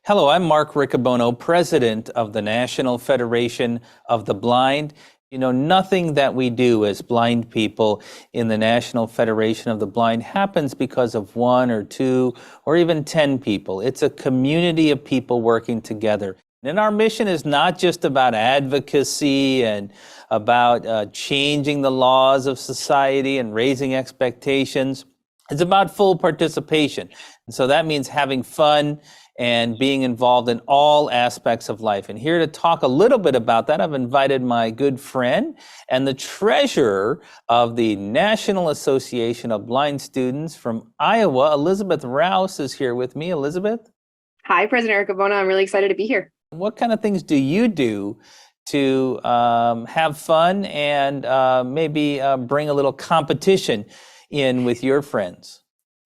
Hello, I'm Mark Riccobono, president of the National Federation of the Blind. You know, nothing that we do as blind people in the National Federation of the Blind happens because of one or two or even 10 people. It's a community of people working together. And our mission is not just about advocacy and about changing the laws of society and raising expectations. It's about full participation. And so that means having fun and being involved in all aspects of life. And here to talk a little bit about that, I've invited my good friend and the treasurer of the National Association of Blind Students from Iowa, Elizabeth Rouse, is here with me. Elizabeth? Hi, President Riccobono. I'm really excited to be here. What kind of things do you do to have fun and maybe bring a little competition in with your friends?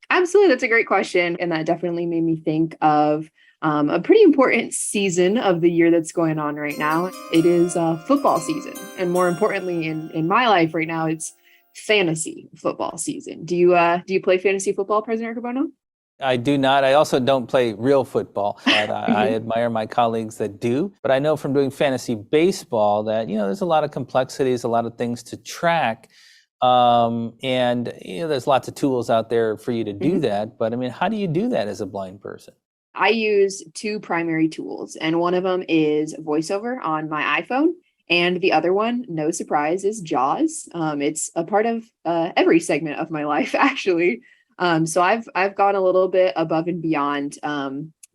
Absolutely. That's a great question. And that definitely made me think of a pretty important season of the year that's going on right now. It is football season. And more importantly, in my life right now, it's fantasy football season. Do you play fantasy football, President Riccobono? I do not. I also don't play real football, but I admire my colleagues that do. But I know from doing fantasy baseball that, there's a lot of complexities, a lot of things to track. And there's lots of tools out there for you to do that. But I mean, how do you do that as a blind person? I use two primary tools, and one of them is VoiceOver on my iPhone. And the other one, no surprise, is JAWS. It's a part of every segment of my life, actually. So I've gone a little bit above and beyond.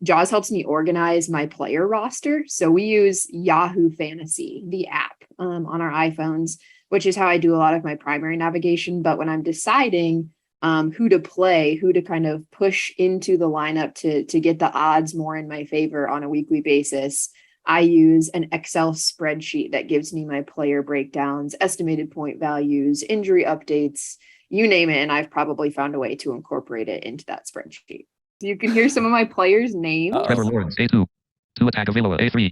JAWS helps me organize my player roster. So we use Yahoo Fantasy, the app, on our iPhones, which is how I do a lot of my primary navigation. But when I'm deciding who to play, who to kind of push into the lineup to get the odds more in my favor on a weekly basis, I use an Excel spreadsheet that gives me my player breakdowns, estimated point values, injury updates, you name it. And I've probably found a way to incorporate it into that spreadsheet. So you can hear some of my players' names. Trevor Lawrence, A2. Tua Tagovailoa, A3.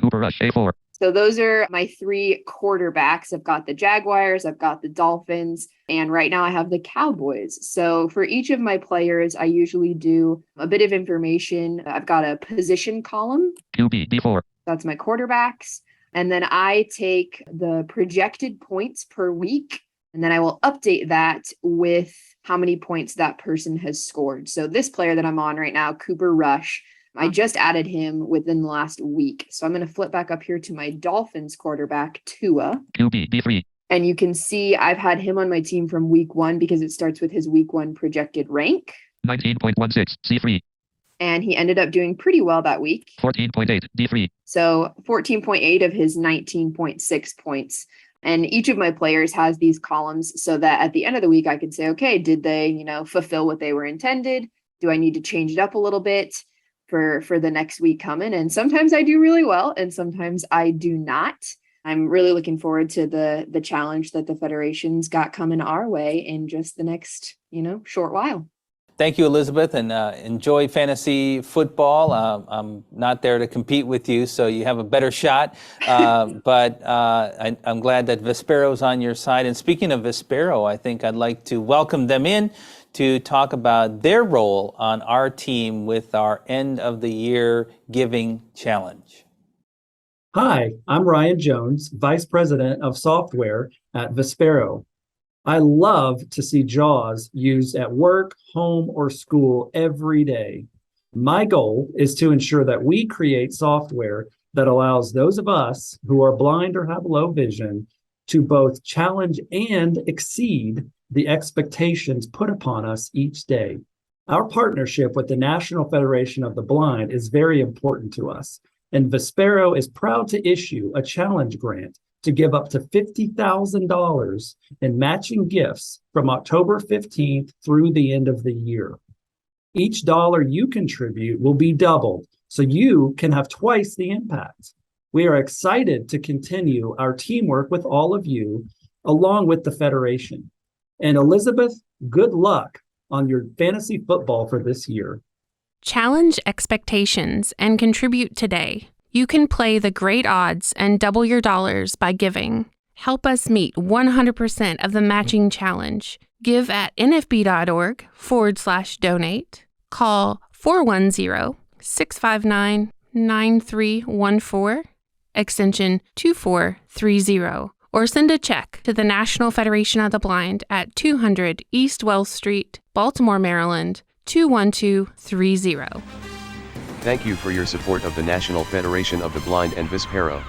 Cooper Rush, A4. So those are my three quarterbacks. I've got the Jaguars, I've got the Dolphins, and right now I have the Cowboys. So for each of my players, I usually do a bit of information. I've got a position column. QB, B4. That's my quarterbacks. And then I take the projected points per week, and then I will update that with how many points that person has scored. So this player that I'm on right now, Cooper Rush, I just added him within the last week. So I'm going to flip back up here to my Dolphins quarterback, Tua. QB, B3. And you can see I've had him on my team from week one because it starts with his week one projected rank. 19.16, C3. And he ended up doing pretty well that week. 14.8, D3. So 14.8 of his 19.6 points. And each of my players has these columns so that at the end of the week, I can say, okay, did they, fulfill what they were intended? Do I need to change it up a little bit for the next week coming? And sometimes I do really well, and sometimes I do not. I'm really looking forward to the challenge that the Federation's got coming our way in just the next, short while. Thank you, Elizabeth, and enjoy fantasy football. I'm not there to compete with you, so you have a better shot. But I'm glad that Vispero's on your side. And speaking of Vispero, I think I'd like to welcome them in to talk about their role on our team with our end of the year giving challenge. Hi, I'm Ryan Jones, Vice President of Software at Vispero. I love to see JAWS used at work, home, or school every day. My goal is to ensure that we create software that allows those of us who are blind or have low vision to both challenge and exceed the expectations put upon us each day. Our partnership with the National Federation of the Blind is very important to us, and Vispero is proud to issue a challenge grant to give up to $50,000 in matching gifts from October 15th through the end of the year. Each dollar you contribute will be doubled, so you can have twice the impact. We are excited to continue our teamwork with all of you, along with the Federation. And Elizabeth, good luck on your fantasy football for this year. Challenge expectations and contribute today. You can play the great odds and double your dollars by giving. Help us meet 100% of the matching challenge. Give at nfb.org/donate. Call 410 659 9314, extension 2430, or send a check to the National Federation of the Blind at 200 East Wells Street, Baltimore, Maryland 21230. Thank you for your support of the National Federation of the Blind and Vispero.